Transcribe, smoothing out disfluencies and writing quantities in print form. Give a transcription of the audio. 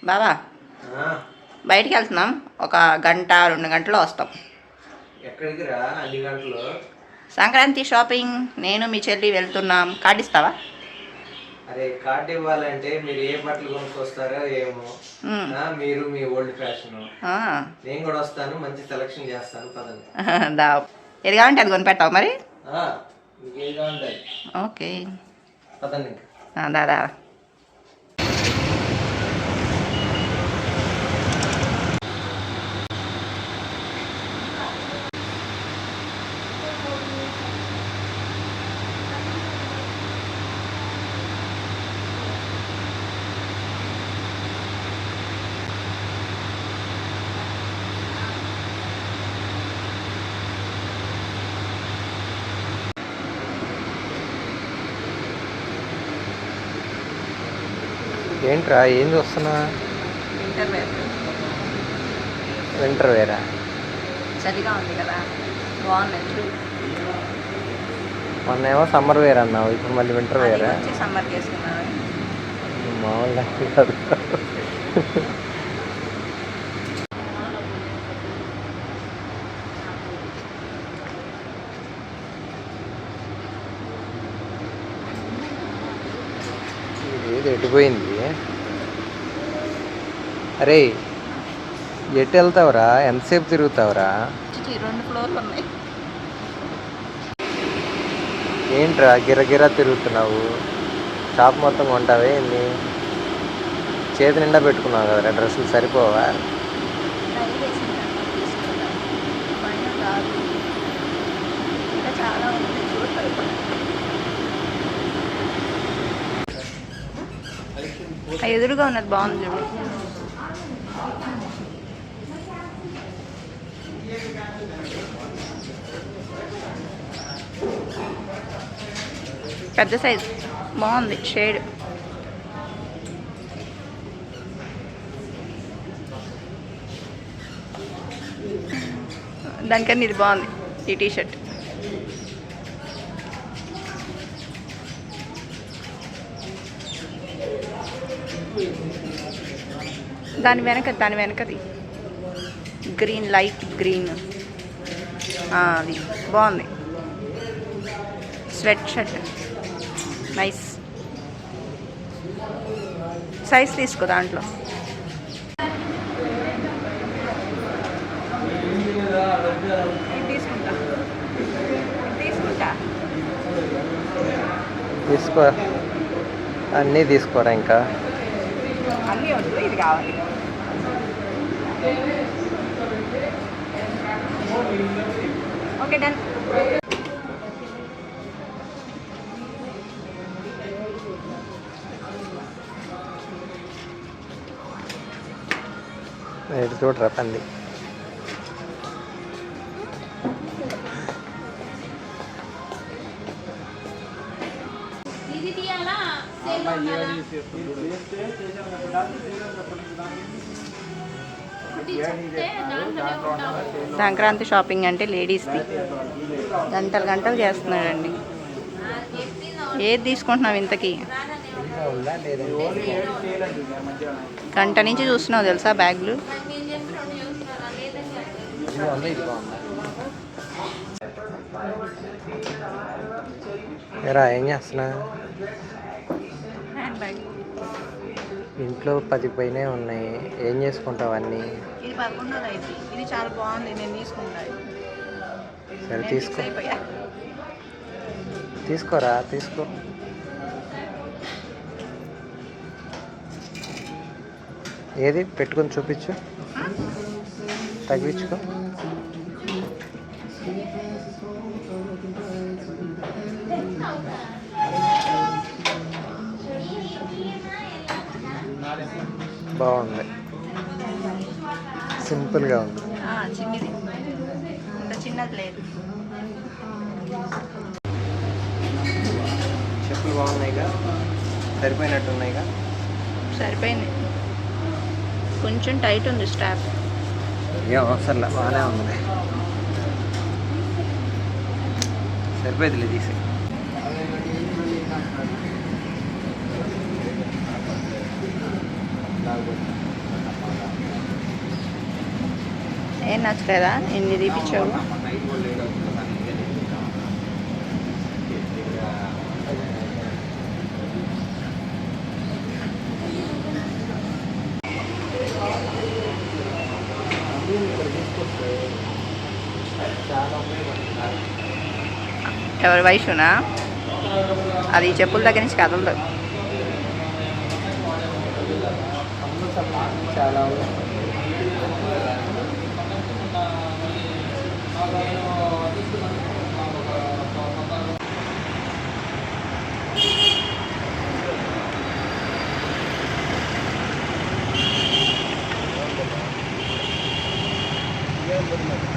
బాబా ఆ, బయటికి వెళ్తున్నాం. ఒక గంట 2 గంటలో వస్తాం. ఎక్కడికి రా అన్ని గంటలు? సంక్రాంతి షాపింగ్ నేను మీ చెల్లి వెళ్తున్నాం. కార్డు ఇస్తావా? అరే కార్డు ఇవ్వాలంటే మీరు ఏ బట్టలు కొనుక్కొస్తారో ఏమో. మీరు మీ ఓల్డ్ ఫ్యాషన్, నేను కూడా వస్తాను, మంచి సెలక్షన్ చేస్తాను. పదండి. దా, ఏది కావాలంటే అది కొనిపెడతావు మరి. మీకు ఏది కావాలి ఓకే పదండి. దాదా. ఏంట్రా ఏం చూస్తున్నా? వింటర్ వేరా? చలిగా ఉంది కదా, బాగుంది. మొన్నేమో సమ్మర్ వేర్ అన్నావు, ఇప్పుడు మళ్ళీ వింటర్ వేరా? సమ్మర్ చేసుకున్నాను. మామూలుగా కాదు. ఇది ఎటుపోయింది? అరే ఎటు వెళ్తావురా? ఎంతసేపు తిరుగుతావురా? 2 ఫ్లోర్లు ఉన్నాయి. ఏంట్రా గిరగిరా తిరుగుతున్నావు? షాప్ మొత్తం కొంటావే ఎన్ని? చేతి నిండా పెట్టుకున్నావు కదరా, డ్రెస్సులు సరిపోవా? ఎదురుగా ఉన్నది బాగుంది చూడు. పెద్ద సైజ్ బాగుంది, షేడ్. దానికన్నా ఇది బాగుంది, ఈ టీషర్ట్. దాని వెనకది గ్రీన్, లైట్ గ్రీన్. అది బాగుంది. Sweat shirt nice. సైజ్ తీసుకో దాంట్లో. తీసుకో, అన్నీ తీసుకోరా. ఇంకా అన్నీ వద్దు, ఇది కావాలి. Okay done. ఎటు చూడరా పంది. సంక్రాంతి షాపింగ్ అంటే లేడీస్ది. గంటలు చేస్తున్నాడండి. ఏది తీసుకుంటున్నావు ఇంతకీ? గంట నుంచి చూస్తున్నావు తెలుసా బ్యాగులు. ఎరా ఏం చేస్తున్నా? Hand bag. ఇంట్లో 10 పైనే ఉన్నాయి, ఏం చేసుకుంటావు అన్నీ? ఇది 11వ అయితే. ఇది చాలా బాగుంది, నేను తీసుకుంటాను. సరే తీసుకో, తీసుకోరా, తీసుకో. ఏది పెట్టుకొని చూపించు, తగ్గించుకో. బాగుంది, సింపుల్గా ఉంది. చిన్నది, ఇంత చిన్నది లేదు. చెప్పులు బాగున్నాయిగా, సరిపోయినట్టున్నాయిగా. సరిపోయింది, కొంచెం టైట్ ఉంది స్టాప్. ఏం అవసరంలే, బాగానే ఉంది. సరిపోయిందిలే, తీసి. ఏం నచ్చలేదా? ఎన్ని తీపిచ్చావు? నైట్ కూడా లేట్ అవుతుంది సార్, ఇంకే తెప్పించాం. ఇక్కడ తీసుకొస్తే చాలా ఉపయోగపడుతుంది. ఎవరి వయసునా? అది చెప్పుల దగ్గర నుంచి కదలదు. చాలా ఏం